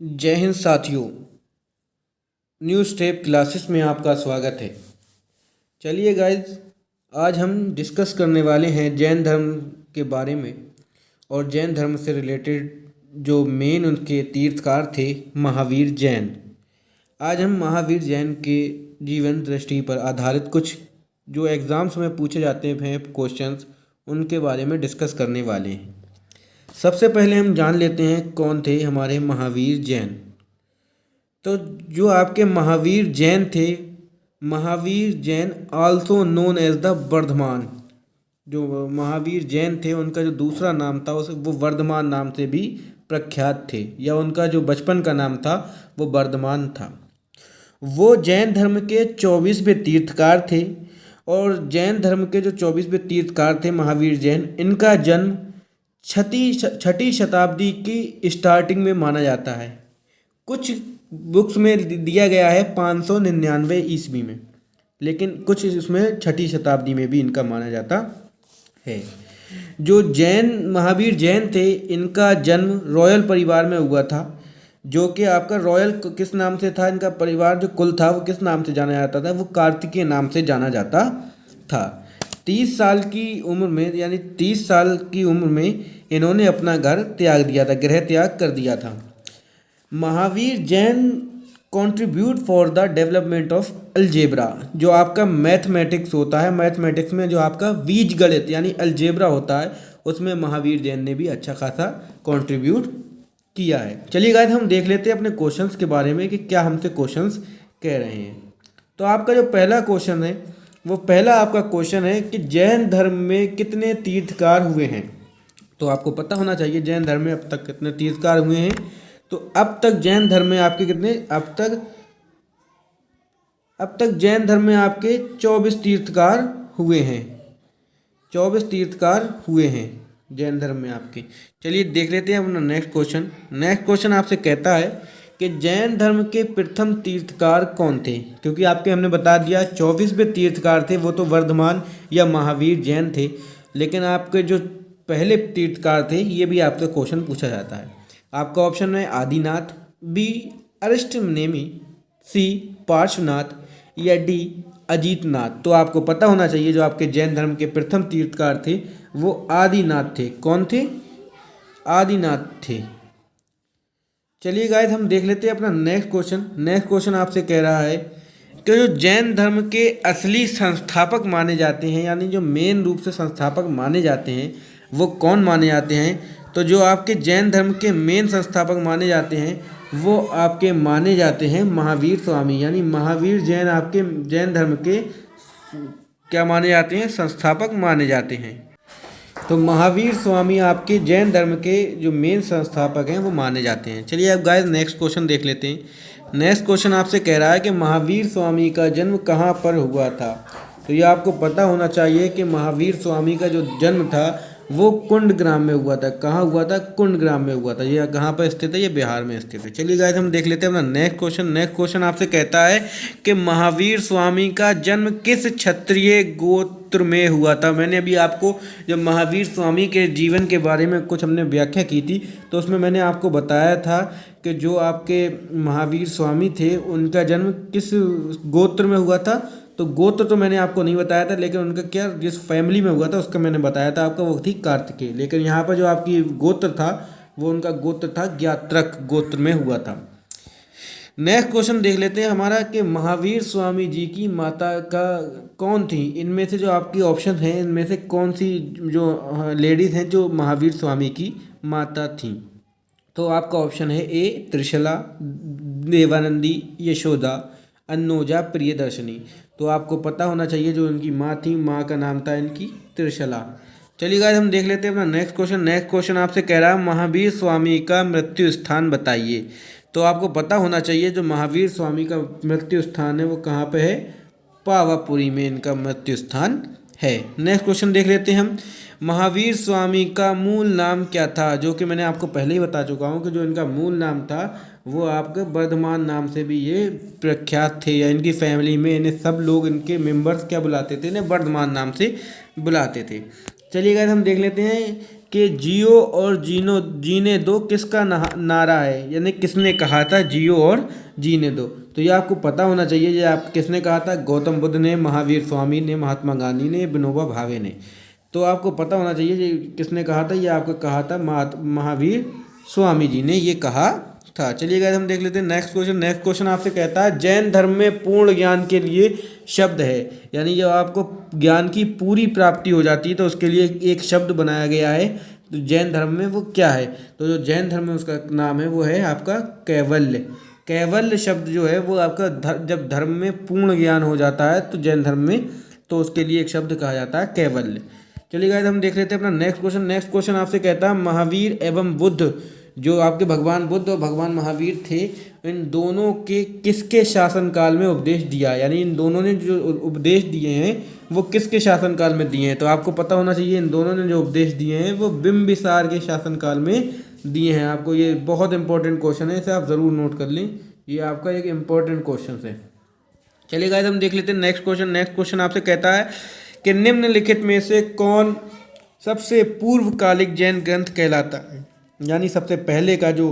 जय हिंद साथियों। New step classes में आपका स्वागत है। चलिए गाइज, आज हम डिस्कस करने वाले हैं जैन धर्म के बारे में और जैन धर्म से रिलेटेड जो मेन उनके तीर्थकार थे महावीर जैन। आज हम महावीर जैन के जीवन दृष्टि पर आधारित कुछ जो एग्ज़ाम्स में पूछे जाते हैं क्वेश्चंस, उनके बारे में डिस्कस करने वाले हैं। सबसे पहले हम जान लेते हैं कौन थे हमारे महावीर जैन। तो जो आपके महावीर जैन थे, Mahavir Jain also known as the Vardhaman, जो महावीर जैन थे उनका जो दूसरा नाम था उस वो वर्धमान नाम से भी प्रख्यात थे, या उनका जो बचपन का नाम था वो वर्धमान था। वो जैन धर्म के 24वें तीर्थकार थे और जैन धर्म के जो 24वें तीर्थकार थे महावीर जैन, इनका जन्म छठी शताब्दी की स्टार्टिंग में माना जाता है। कुछ बुक्स में दिया गया है 599 ईस्वी में, लेकिन कुछ इसमें छठी शताब्दी में भी इनका माना जाता है। जो जैन महावीर जैन थे, इनका जन्म रॉयल परिवार में हुआ था, जो कि आपका रॉयल किस नाम से था, इनका परिवार जो कुल था वो किस नाम से जाना जाता था, वो कार्तिकेय नाम से जाना जाता था। 30 साल की उम्र में, यानी 30 साल की उम्र में इन्होंने अपना घर त्याग दिया था, गृह त्याग कर दिया था। Mahavir Jain contribute for the development of algebra, जो आपका मैथमेटिक्स होता है, मैथमेटिक्स में जो आपका बीजगणित यानी अलजेब्रा होता है, उसमें महावीर जैन ने भी अच्छा खासा कंट्रीब्यूट किया है। चलिए गाइस, हम देख लेते हैं अपने क्वेश्चंस के बारे में कि क्या हमसे क्वेश्चंस कह रहे हैं। तो आपका जो पहला क्वेश्चन है, वो पहला आपका क्वेश्चन है कि जैन धर्म में कितने तीर्थकार हुए हैं। तो आपको पता होना चाहिए जैन धर्म में अब तक कितने तीर्थकार हुए हैं। तो अब तक जैन धर्म में आपके कितने, अब तक जैन धर्म में आपके 24 तीर्थकार हुए हैं। 24 तीर्थकार हुए हैं जैन धर्म में आपके। चलिए देख लेते हैं अपना नेक्स्ट क्वेश्चन। नेक्स्ट क्वेश्चन आपसे कहता है कि जैन धर्म के प्रथम तीर्थकार कौन थे। क्योंकि आपके हमने बता दिया 24वें तीर्थकार थे, वो तो वर्धमान या महावीर जैन थे, लेकिन आपके जो पहले तीर्थकार थे ये भी आपसे क्वेश्चन पूछा जाता है। आपका ऑप्शन है आदिनाथ, बी अरिष्टनेमी, सी पार्श्वनाथ, या डी अजीतनाथ। तो आपको पता होना चाहिए जो आपके जैन धर्म के प्रथम तीर्थकार थे वो आदिनाथ थे। कौन थे? आदिनाथ थे। चलिए गाइस, हम देख लेते हैं अपना नेक्स्ट क्वेश्चन। नेक्स्ट क्वेश्चन आपसे कह रहा है कि जो जैन धर्म के असली संस्थापक माने जाते हैं, यानी जो मेन रूप से संस्थापक माने जाते हैं, वो कौन माने जाते हैं। तो जो आपके जैन धर्म के मेन संस्थापक माने जाते हैं वो आपके माने जाते हैं महावीर स्वामी, यानी महावीर जैन आपके जैन धर्म के क्या माने जाते हैं, संस्थापक माने जाते हैं। तो महावीर स्वामी आपके जैन धर्म के जो मेन संस्थापक हैं वो माने जाते हैं। चलिए अब गाइस नेक्स्ट क्वेश्चन देख लेते हैं। नेक्स्ट क्वेश्चन आपसे कह रहा है कि महावीर स्वामी का जन्म कहाँ पर हुआ था। तो ये आपको पता होना चाहिए कि महावीर स्वामी का जो जन्म था वो कुंडग्राम में हुआ था। कहाँ हुआ था? कुंडग्राम में हुआ था। ये कहाँ पर स्थित है? ये बिहार में स्थित है। चलिए गाइस, हम देख लेते हैं अपना नेक्स्ट क्वेश्चन। नेक्स्ट क्वेश्चन आपसे कहता है कि महावीर स्वामी का जन्म किस क्षत्रिय गोत्र में हुआ था। मैंने अभी आपको जब महावीर स्वामी के जीवन के बारे में कुछ हमने व्याख्या की थी, तो उसमें मैंने आपको बताया था कि जो आपके महावीर स्वामी थे उनका जन्म किस गोत्र में हुआ था। तो गोत्र तो मैंने आपको नहीं बताया था, लेकिन उनका क्या जिस फैमिली में हुआ था उसका मैंने बताया था आपका, वो थी कार्तिकेय। लेकिन यहाँ पर जो आपकी गोत्र था वो उनका गोत्र था ज्ञात्रक गोत्र में हुआ था। नेक्स्ट क्वेश्चन देख लेते हैं हमारा कि महावीर स्वामी जी की माता का कौन थी। इनमें से जो आपकी ऑप्शन हैं, इनमें से कौन सी जो लेडीज़ हैं जो महावीर स्वामी की माता थी। तो आपका ऑप्शन है ए त्रिशला, देवानंदी, यशोदा, अन्नोजा, प्रियदर्शनी। तो आपको पता होना चाहिए जो उनकी माँ थी, माँ का नाम था इनकी त्रिशला। चलिए गाइस, हम देख लेते हैं अपना नेक्स्ट क्वेश्चन। नेक्स्ट क्वेश्चन आपसे कह रहा है महावीर स्वामी का मृत्यु स्थान बताइए। तो आपको पता होना चाहिए जो महावीर स्वामी का मृत्यु स्थान है वो कहाँ पे है? पावापुरी में इनका मृत्यु स्थान है। नेक्स्ट क्वेश्चन देख लेते हैं हम। महावीर स्वामी का मूल नाम क्या था। जो कि मैंने आपको पहले ही बता चुका हूँ कि जो इनका मूल नाम था वो आपके वर्धमान नाम से भी ये प्रख्यात थे, या इनकी फैमिली में इन्हें सब लोग इनके मेंबर्स क्या बुलाते थे, इन्हें वर्धमान नाम से बुलाते थे। चलिए गाइस, हम देख लेते हैं कि जियो और जीने दो किसका नारा है, यानी किसने कहा था जियो और जीने दो। तो ये आपको पता होना चाहिए, ये आप किसने कहा था, गौतम बुद्ध ने, महावीर स्वामी ने, महात्मा गांधी ने, विनोबा भावे ने। तो आपको पता होना चाहिए ये किसने कहा था, ये आपको कहा था महावीर स्वामी जी ने ये कहा था। चलिए गाइस हम देख लेते हैं नेक्स्ट क्वेश्चन। नेक्स्ट क्वेश्चन आपसे कहता है जैन धर्म में पूर्ण ज्ञान के लिए शब्द है, यानी जब आपको ज्ञान की पूरी प्राप्ति हो जाती है तो उसके लिए एक शब्द बनाया गया है। तो जैन धर्म में वो क्या है, तो जो जैन धर्म में उसका नाम है वो है आपका कैवल्य। कैवल्य शब्द जो है वो आपका जब धर्म में पूर्ण ज्ञान हो जाता है तो जैन धर्म में, तो उसके लिए एक शब्द कहा जाता है कैवल्य। चलिए गाइस हम देख लेते हैं अपना नेक्स्ट क्वेश्चन। नेक्स्ट क्वेश्चन आपसे कहता है महावीर एवं बुद्ध, जो आपके भगवान बुद्ध और भगवान महावीर थे, इन दोनों के किसके शासनकाल में उपदेश दिया, यानी इन दोनों ने जो उपदेश दिए हैं वो किसके शासनकाल में दिए हैं। तो आपको पता होना चाहिए इन दोनों ने जो उपदेश दिए हैं वो बिंबिसार के शासनकाल में दिए हैं। आपको ये बहुत इंपॉर्टेंट क्वेश्चन है, इसे आप ज़रूर नोट कर लें, ये आपका एक इम्पॉर्टेंट क्वेश्चन है। चलिए गाइस हम देख लेते हैं नेक्स्ट क्वेश्चन। नेक्स्ट क्वेश्चन आपसे कहता है कि निम्नलिखित में से कौन सबसे पूर्वकालिक जैन ग्रंथ कहलाता है, यानी सबसे पहले का जो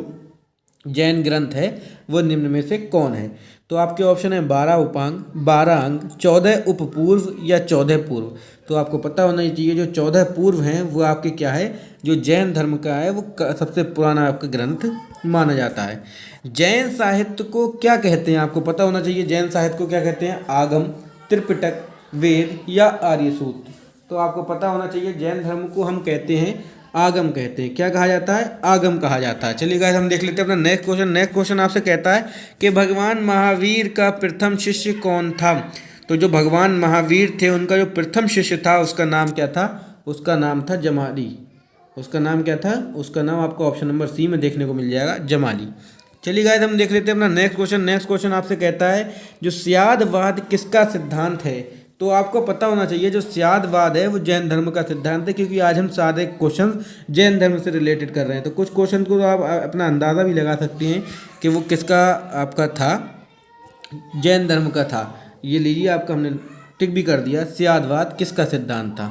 जैन ग्रंथ है वो निम्न में से कौन है। तो आपके ऑप्शन है 12 उपांग, 12 अंग, 14 उपपूर्व या 14 पूर्व। तो आपको पता होना चाहिए जो 14 पूर्व हैं वो आपके क्या है, जो जैन धर्म का है वो सबसे पुराना आपका ग्रंथ माना जाता है। जैन साहित्य को क्या कहते हैं, आपको पता होना चाहिए जैन साहित्य को क्या कहते हैं, आगम, त्रिपिटक, वेद या आर्य सूत्र। तो आपको पता होना चाहिए जैन धर्म को हम कहते हैं आगम कहते हैं। क्या कहा जाता है, आगम कहा जाता है। चलिए गाइस हम देख लेते हैं अपना नेक्स्ट क्वेश्चन। नेक्स्ट क्वेश्चन आपसे कहता है कि भगवान महावीर का प्रथम शिष्य कौन था। तो जो भगवान महावीर थे उनका जो प्रथम शिष्य था उसका नाम क्या था, उसका नाम था जमाली। उसका नाम क्या था, उसका नाम आपको ऑप्शन नंबर सी में देखने को मिल जाएगा, जमाली। चलिए गाइस हम देख लेते हैं अपना नेक्स्ट क्वेश्चन। नेक्स्ट क्वेश्चन आपसे कहता है जो स्यादवाद किसका सिद्धांत है। तो आपको पता होना चाहिए जो स्यादवाद है वो जैन धर्म का सिद्धांत है, क्योंकि आज हम सारे क्वेश्चन जैन धर्म से रिलेटेड कर रहे हैं। तो कुछ क्वेश्चन को तो आप अपना अंदाज़ा भी लगा सकते हैं कि वो किसका आपका था, जैन धर्म का था। ये लीजिए आपका हमने टिक भी कर दिया, स्यादवाद किसका सिद्धांत था।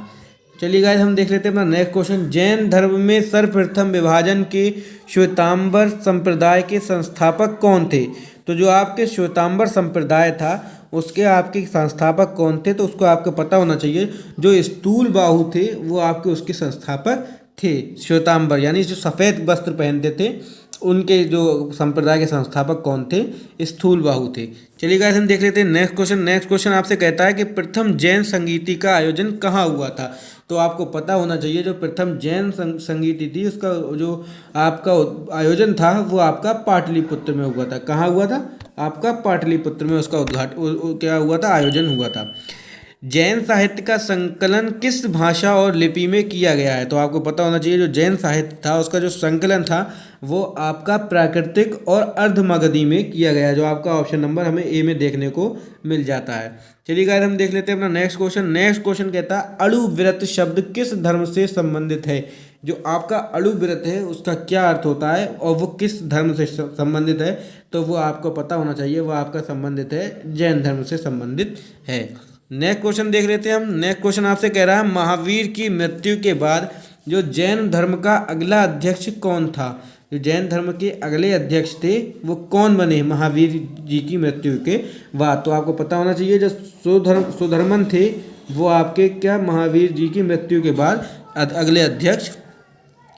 चलिए गाइस हम देख लेते हैं अपना नेक्स्ट क्वेश्चन। जैन धर्म में सर्वप्रथम विभाजन के श्वेतांबर संप्रदाय के संस्थापक कौन थे। तो जो आपके श्वेतांबर संप्रदाय था उसके आपके संस्थापक कौन थे, तो उसको आपको पता होना चाहिए। जो स्थूल बाहु थे वो आपके उसके संस्थापक थे। श्वेतांबर यानी जो सफ़ेद वस्त्र पहनते थे उनके जो संप्रदाय के संस्थापक कौन थे, स्थूल बाहु थे। चलिए गाइस हम देख लेते हैं नेक्स्ट क्वेश्चन। नेक्स्ट क्वेश्चन आपसे कहता है कि प्रथम जैन संगीति का आयोजन कहाँ हुआ था। तो आपको पता होना चाहिए जो प्रथम जैन संगीति थी उसका जो आपका आयोजन था वो आपका पाटलिपुत्र में हुआ था। कहाँ हुआ था, आपका पाटलिपुत्र में उसका उद्घाटन क्या हुआ था, आयोजन हुआ था। जैन साहित्य का संकलन किस भाषा और लिपि में किया गया है। तो आपको पता होना चाहिए जो जैन साहित्य था उसका जो संकलन था वो आपका प्राकृतिक और अर्धमागधी में किया गया है, जो आपका ऑप्शन नंबर हमें ए में देखने को मिल जाता है। चलिए गाइस हम देख लेते हैं अपना नेक्स्ट क्वेश्चन। नेक्स्ट क्वेश्चन कहता है अणुव्रत शब्द किस धर्म से संबंधित है। जो आपका अणुव्रत है उसका क्या अर्थ होता है और वो किस धर्म से संबंधित है, तो वो आपको पता होना चाहिए, वो आपका संबंधित है जैन धर्म से संबंधित है। नेक्स्ट क्वेश्चन देख लेते हैं हम। नेक्स्ट क्वेश्चन आपसे कह रहा है महावीर की मृत्यु के बाद जो जैन धर्म का अगला अध्यक्ष कौन था। जो जैन धर्म के अगले अध्यक्ष थे वो कौन बने महावीर जी की मृत्यु के बाद। तो आपको पता होना चाहिए जो सुधर्मन थे वो आपके क्या महावीर जी की मृत्यु के बाद अगले अध्यक्ष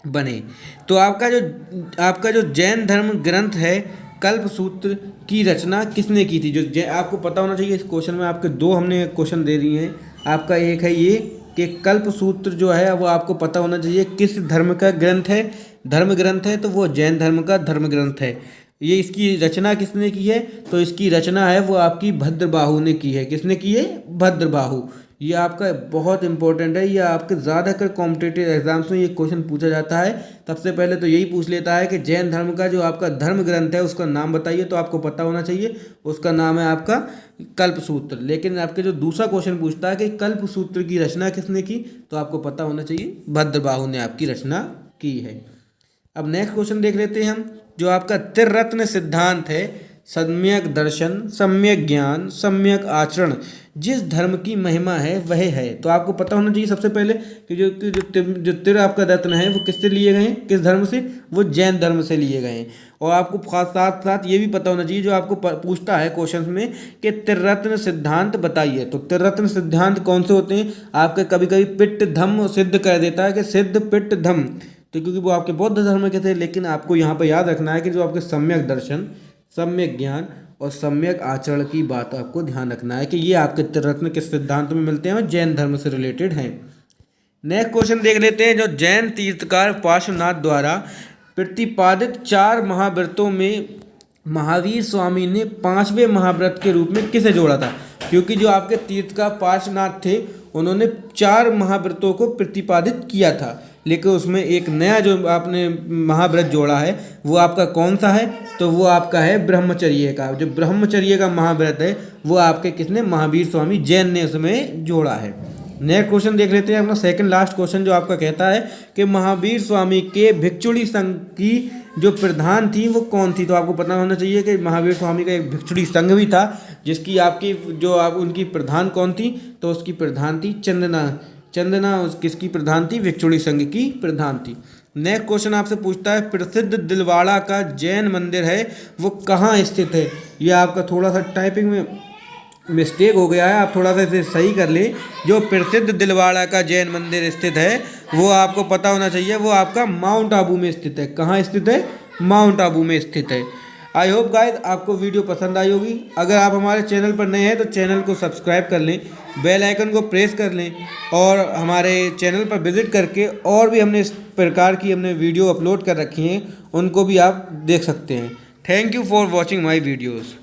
बने। तो आपका जो जैन धर्म ग्रंथ है कल्पसूत्र की रचना किसने की थी। जो आपको पता होना चाहिए, इस क्वेश्चन में आपके दो हमने क्वेश्चन दे दिए हैं। आपका एक है ये कि कल्पसूत्र जो है वो आपको पता होना चाहिए किस धर्म का ग्रंथ है, धर्म ग्रंथ है, तो वो जैन धर्म का धर्म ग्रंथ है। ये इसकी रचना किसने की है, तो इसकी रचना है वो आपकी भद्रबाहु ने की है। किसने की है, भद्रबाहु। ये आपका बहुत इंपॉर्टेंट है, ये आपके ज़्यादातर कॉम्पिटिटिव एग्जाम्स में ये क्वेश्चन पूछा जाता है। सबसे पहले तो यही पूछ लेता है कि जैन धर्म का जो आपका धर्म ग्रंथ है उसका नाम बताइए, तो आपको पता होना चाहिए उसका नाम है आपका कल्पसूत्र। लेकिन आपके जो दूसरा क्वेश्चन पूछता है कि कल्पसूत्र की रचना किसने की, तो आपको पता होना चाहिए भद्रबाहु ने आपकी रचना की है। अब नेक्स्ट क्वेश्चन देख लेते हैं हम। जो आपका त्रिरत्न सिद्धांत है, सम्यक दर्शन, सम्यक ज्ञान, सम्यक आचरण, जिस धर्म की महिमा है वह है। तो आपको पता होना चाहिए सबसे पहले कि जो तिर आपका रत्न है वो किससे लिए गए हैं, किस धर्म से, वो जैन धर्म से लिए गए हैं। और आपको साथ साथ ये भी पता होना चाहिए जो आपको पूछता है क्वेश्चन में कि त्रिरत्न सिद्धांत बताइए। तो त्रिरत्न सिद्धांत कौन से होते हैं, आपके कभी कभी पिट्ठ धम्म सिद्ध कर देता है कि सिद्ध पिट्ठ धम्म, तो क्योंकि वो आपके बौद्ध धर्म के थे। लेकिन आपको यहाँ पर याद रखना है कि जो आपके सम्यक दर्शन, सम्यक ज्ञान और सम्यक आचरण की बात आपको ध्यान रखना है कि ये आपके त्रिरत्न किस सिद्धांत में मिलते हैं और जैन धर्म से रिलेटेड हैं। नेक्स्ट क्वेश्चन देख लेते हैं। जो जैन तीर्थकार पार्श्वनाथ द्वारा प्रतिपादित 4 महाव्रतों में महावीर स्वामी ने 5वें महाव्रत के रूप में किसे जोड़ा था। क्योंकि जो आपके तीर्थकार पार्श्वनाथ थे उन्होंने 4 महाव्रतों को प्रतिपादित किया था, लेकिन उसमें एक नया जो आपने महाव्रत जोड़ा है वो आपका कौन सा है, तो वो आपका है ब्रह्मचर्य का। जो ब्रह्मचर्य का महाव्रत है वो आपके किसने, महावीर स्वामी जैन ने उसमें जोड़ा है। नेक्स्ट क्वेश्चन देख लेते हैं अपना सेकंड लास्ट क्वेश्चन, जो आपका कहता है कि महावीर स्वामी के भिक्षुणी संघ की जो प्रधान थी वो कौन थी। तो आपको पता होना चाहिए कि महावीर स्वामी का एक भिक्षुणी संघ भी था, जिसकी आपकी जो आप उनकी प्रधान कौन थी, तो उसकी प्रधान थी चंदना किसकी प्रधान थी, भिक्षुणी संघ की प्रधान थी। नेक्स्ट क्वेश्चन आपसे पूछता है प्रसिद्ध दिलवाड़ा का जैन मंदिर है वो कहाँ स्थित है। यह आपका थोड़ा सा टाइपिंग में मिस्टेक हो गया है, आप थोड़ा सा इसे सही कर ले। जो प्रसिद्ध दिलवाड़ा का जैन मंदिर स्थित है वो आपको पता होना चाहिए, वो आपका माउंट आबू में स्थित है। कहाँ स्थित है, माउंट आबू में स्थित है। आई होप गाइस आपको वीडियो पसंद आई होगी। अगर आप हमारे चैनल पर नए हैं तो चैनल को सब्सक्राइब कर लें, बेल आइकन को प्रेस कर लें और हमारे चैनल पर विजिट करके और भी हमने इस प्रकार की हमने वीडियो अपलोड कर रखी हैं उनको भी आप देख सकते हैं। Thank you for watching my videos.